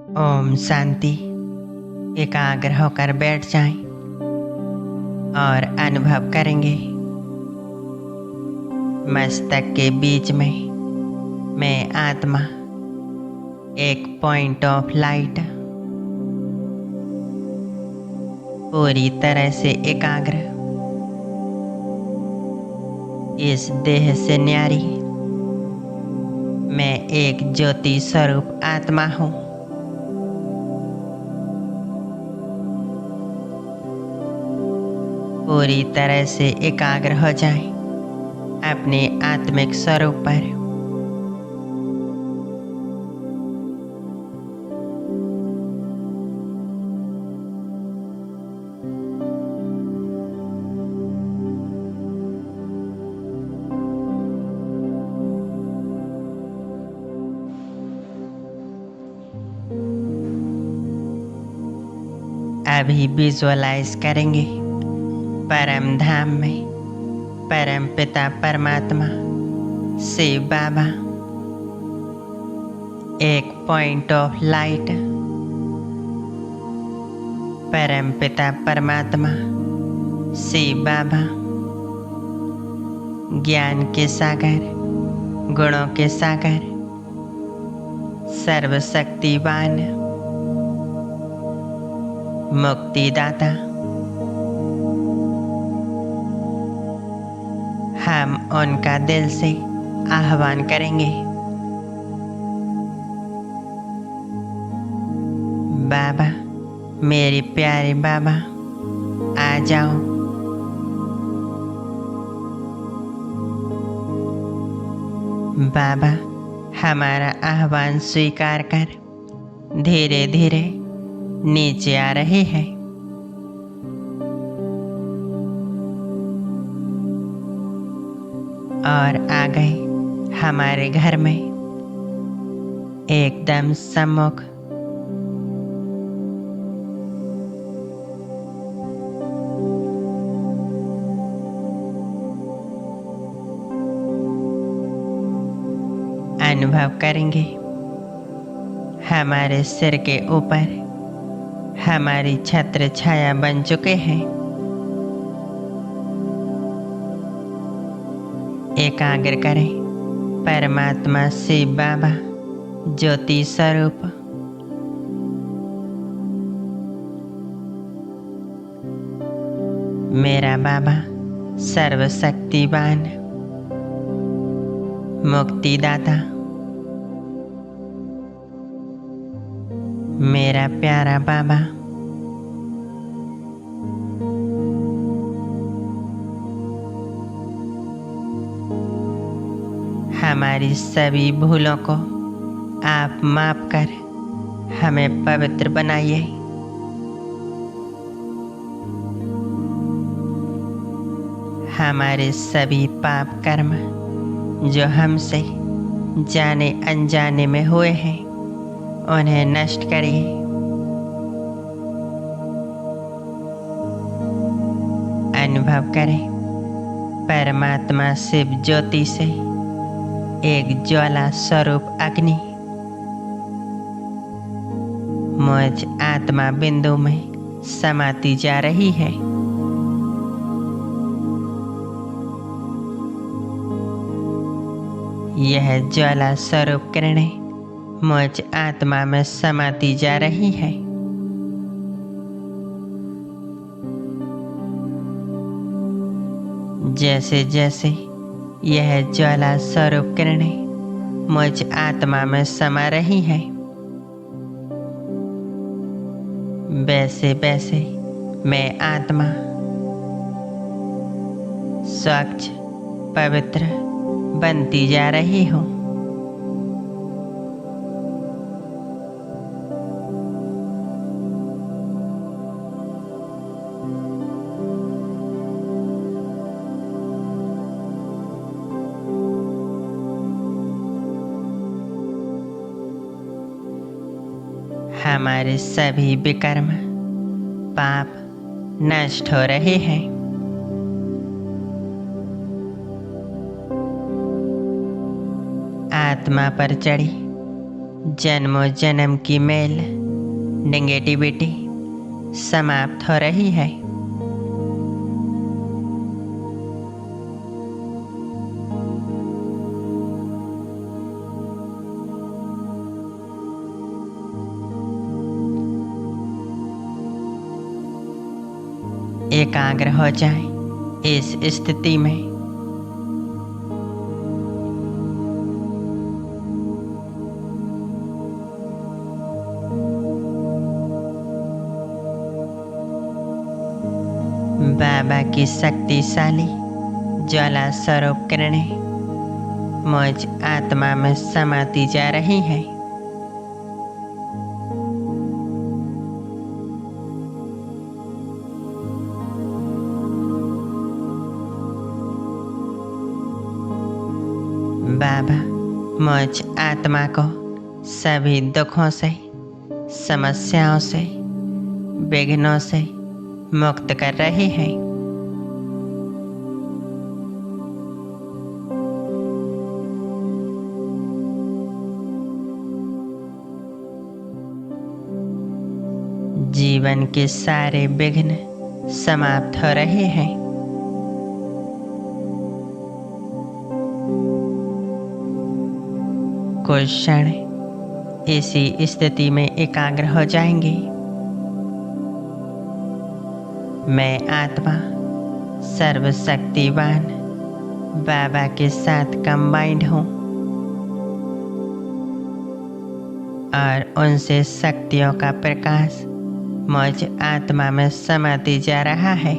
ओम शांति। एकाग्र होकर बैठ जाएं और अनुभव करेंगे मस्तक के बीच में मैं आत्मा, एक पॉइंट ऑफ लाइट, पूरी तरह से एकाग्र, इस देह से न्यारी मैं एक ज्योति स्वरूप आत्मा हूँ। पूरी तरह से एकाग्र हो जाएं अपने आत्मिक स्वरूप पर। अभी विजुअलाइज करेंगे परम धाम में परम पिता परमात्मा शिव बाबा, एक पॉइंट ऑफ लाइट, परम पिता परमात्मा शिव बाबा, ज्ञान के सागर, गुणों के सागर, सर्वशक्तिवान, मुक्तिदाता। हम उनका दिल से आह्वान करेंगे, बाबा, मेरे प्यारे बाबा, आ जाओ। बाबा हमारा आह्वान स्वीकार कर धीरे धीरे नीचे आ रहे हैं। और आ गए हमारे घर में एकदम सम्मुख। अनुभव करेंगे हमारे सिर के ऊपर हमारी छत्र छाया बन चुके हैं। एकाग्र करें परमात्मा शिव बाबा ज्योति स्वरूप। मेरा बाबा सर्वशक्तिवान, मुक्तिदाता। मेरा प्यारा बाबा, हमारी सभी भूलों को आप माफ कर हमें पवित्र बनाइए। हमारे सभी पाप कर्म जो हमसे जाने अनजाने में हुए हैं उन्हें नष्ट करिए। अनुभव करें परमात्मा शिव ज्योति से एक ज्वाला स्वरूप अग्नि मुझ आत्मा बिंदु में समाती जा रही है। यह ज्वाला स्वरूप किरणें मुझ आत्मा में समाती जा रही है। जैसे जैसे यह ज्वाला स्वरूप किरणें मुझ आत्मा में समा रही है, वैसे वैसे मैं आत्मा स्वच्छ पवित्र बनती जा रही हूँ। हमारे सभी विकर्म पाप नष्ट हो रहे हैं। आत्मा पर चढ़ी जन्मों जन्म की मेल नेगेटिविटी समाप्त हो रही है। एकाग्र हो जाए इस स्थिति में। बाबा की शक्तिशाली ज्वाला स्वरूप किरणें मुझ आत्मा में समाती जा रही है। बाबा मुझ आत्मा को सभी दुखों से, समस्याओं से, विघ्नों से मुक्त कर रही है। जीवन के सारे विघ्न समाप्त हो रहे हैं। कुछ क्षण इसी स्थिति में एकाग्र हो जाएंगे। मैं आत्मा सर्वशक्तिवान बाबा के साथ कंबाइंड हूँ और उनसे शक्तियों का प्रकाश मुझ आत्मा में समाते जा रहा है।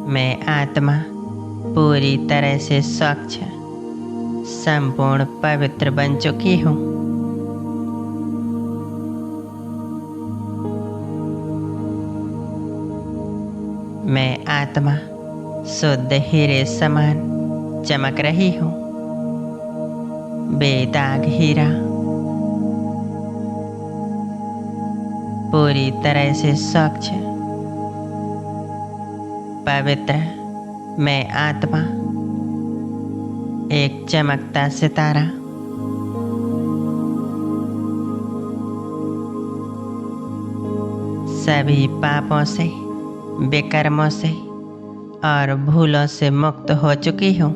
मैं आत्मा पूरी तरह से स्वच्छ, संपूर्ण पवित्र बन चुकी हूँ। मैं आत्मा शुद्ध हीरे समान चमक रही हूँ, बेदाग हीरा। पूरी तरह से स्वच्छ, पवित्र मैं आत्मा एक चमकता सितारा। सभी पापों से, विकर्मों से और भूलों से मुक्त हो चुकी हूँ।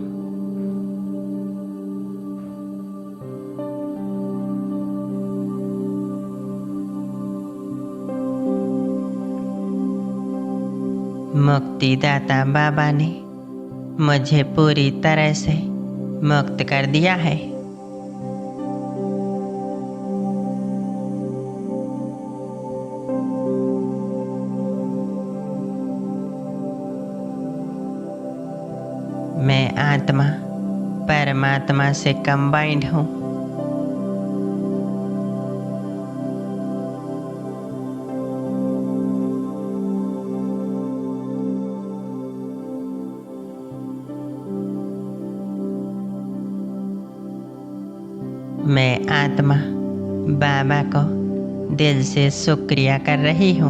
मुक्तिदाता बाबा ने मुझे पूरी तरह से मुक्त कर दिया है। मैं आत्मा परमात्मा से कंबाइंड हूँ। मैं आत्मा बाबा को दिल से शुक्रिया कर रही हूँ।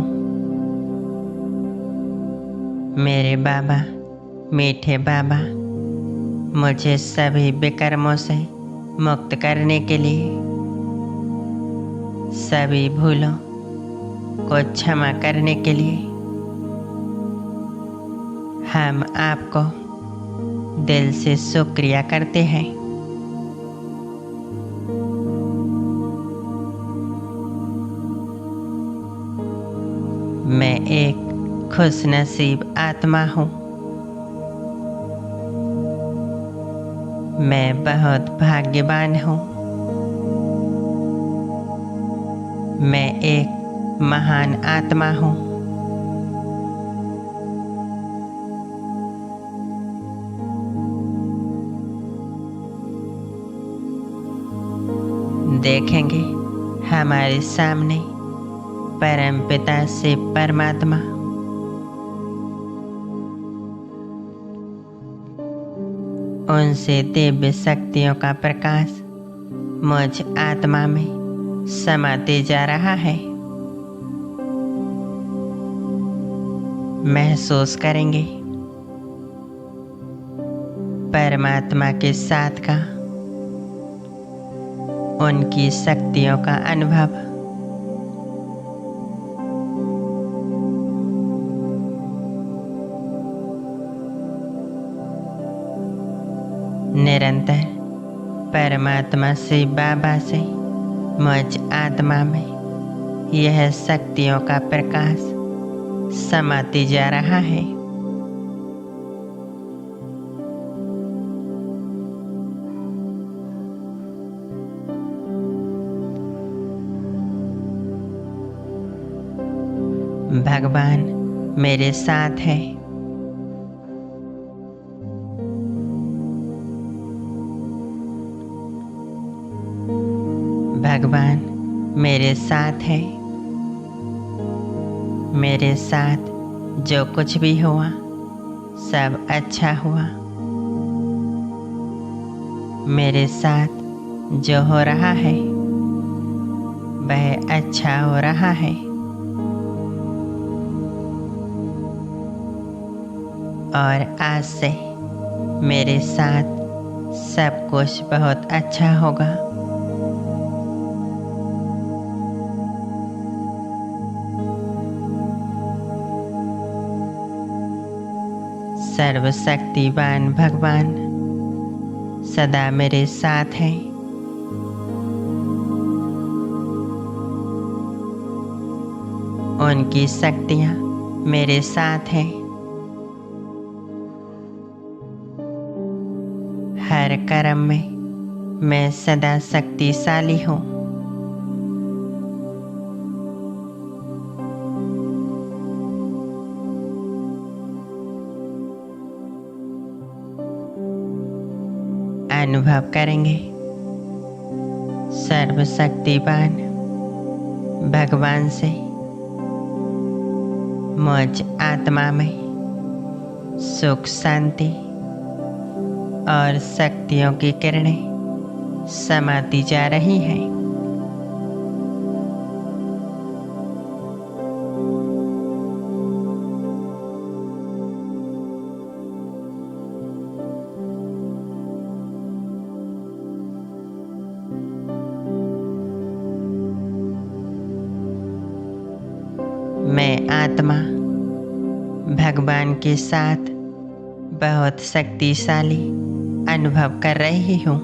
मेरे बाबा, मीठे बाबा, मुझे सभी विकर्मों से मुक्त करने के लिए, सभी भूलों को क्षमा करने के लिए हम आपको दिल से शुक्रिया करते हैं। मैं एक खुशनसीब आत्मा हूँ। मैं बहुत भाग्यवान हूँ। मैं एक महान आत्मा हूँ। देखेंगे हमारे सामने परम पिता से परमात्मा उनसे दिव्य शक्तियों का प्रकाश मुझ आत्मा में समाते जा रहा है। महसूस करेंगे परमात्मा के साथ का, उनकी शक्तियों का अनुभव। निरंतर परमात्मा से, बाबा से मुझ आत्मा में यह शक्तियों का प्रकाश समाते जा रहा है। भगवान मेरे साथ है। भगवान मेरे साथ है। मेरे साथ जो कुछ भी हुआ सब अच्छा हुआ। मेरे साथ जो हो रहा है वह अच्छा हो रहा है। और आज से मेरे साथ सब कुछ बहुत अच्छा होगा। सर्वशक्तिवान भगवान सदा मेरे साथ हैं। उनकी शक्तियाँ मेरे साथ हैं। हर कर्म में मैं सदा शक्तिशाली हूँ। अनुभव करेंगे सर्वशक्तिवान भगवान से मुझ आत्मा में सुख, शांति और शक्तियों की किरणें समाती जा रही हैं। मैं आत्मा भगवान के साथ बहुत शक्तिशाली अनुभव कर रही हूँ।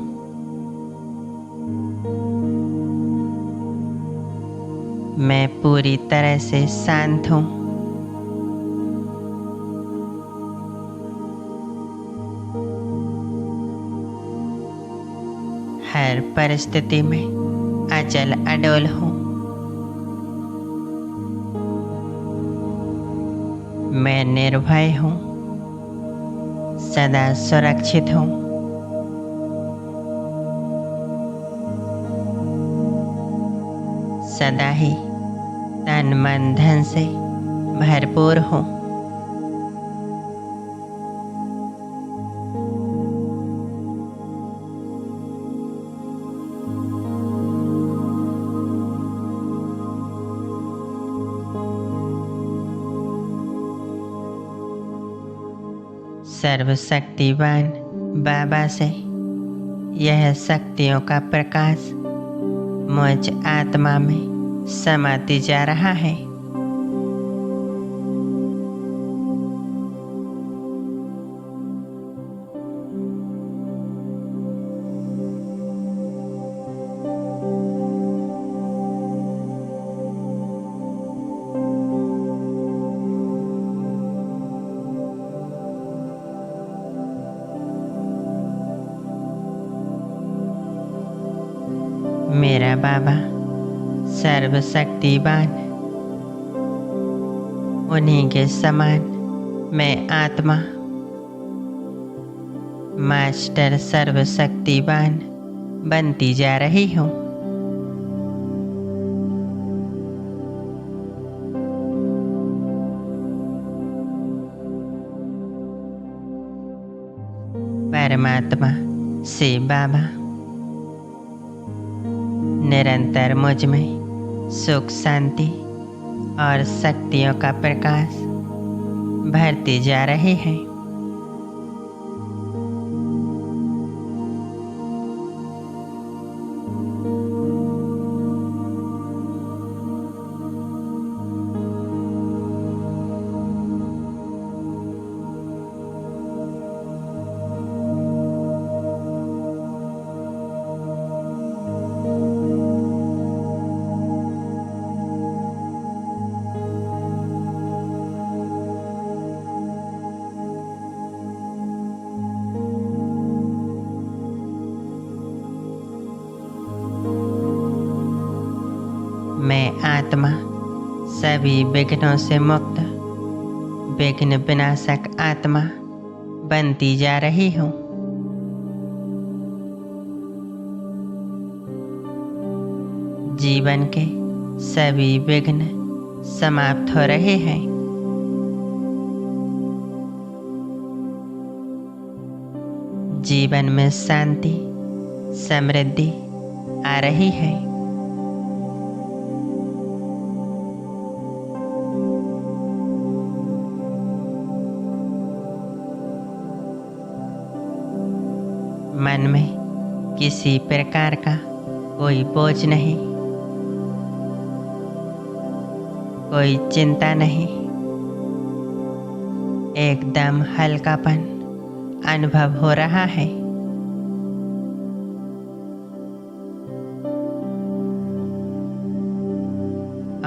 मैं पूरी तरह से शांत हूँ। हर परिस्थिति में अचल अडोल हूँ। मैं निर्भय हूँ, सदा सुरक्षित हूँ। सदा ही तन मन धन से भरपूर हूँ। सर्वशक्तिवान बाबा से यह शक्तियों का प्रकाश मुझ आत्मा में समाते जा रहा है। मेरा बाबा सर्वशक्तिवान, उन्हीं के समान मैं आत्मा मास्टर सर्वशक्तिवान बनती जा रही हूँ। परमात्मा से बाबा निरंतर मुझ में सुख शांति और शक्तियों का प्रकाश भरते जा रहे हैं। मैं आत्मा सभी विघ्नों से मुक्त विघ्न विनाशक आत्मा बनती जा रही हूँ। जीवन के सभी विघ्न समाप्त हो रहे हैं। जीवन में शांति समृद्धि आ रही है। मन में किसी प्रकार का कोई बोझ नहीं, कोई चिंता नहीं, एकदम हल्कापन अनुभव हो रहा है।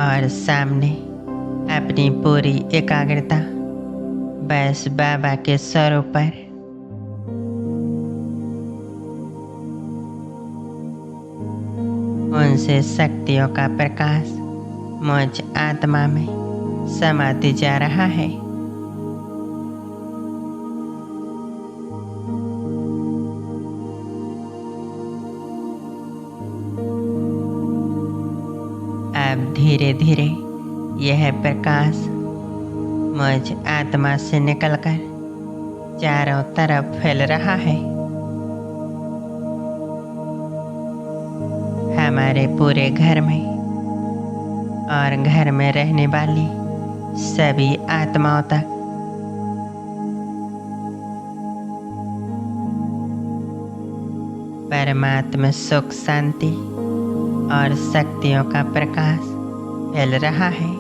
और सामने अपनी पूरी एकाग्रता बस बाबा के स्वरूप पर उनसे शक्तियों का प्रकाश मुझ आत्मा में समाते जा रहा है। अब धीरे धीरे यह प्रकाश मुझ आत्मा से निकलकर चारों तरफ फैल रहा है। हमारे पूरे घर में और घर में रहने वाली सभी आत्माओं तक परमात्मा सुख शांति और शक्तियों का प्रकाश फैल रहा है।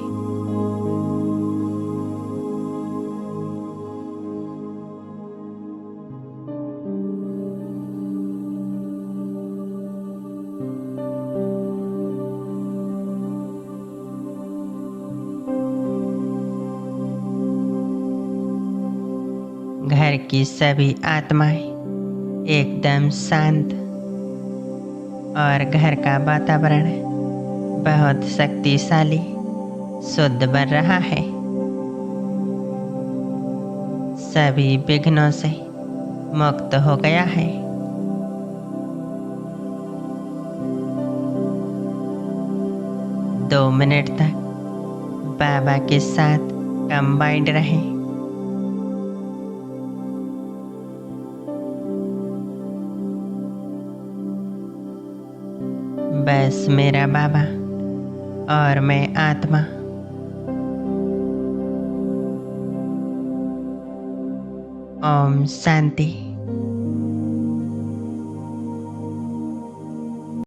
घर की सभी आत्माएं एकदम शांत और घर का वातावरण बहुत शक्तिशाली शुद्ध बन रहा है। सभी विघ्नों से मुक्त हो गया है। दो मिनट तक बाबा के साथ कंबाइंड रहें। बस मेरा बाबा और मैं आत्मा ओम शांति।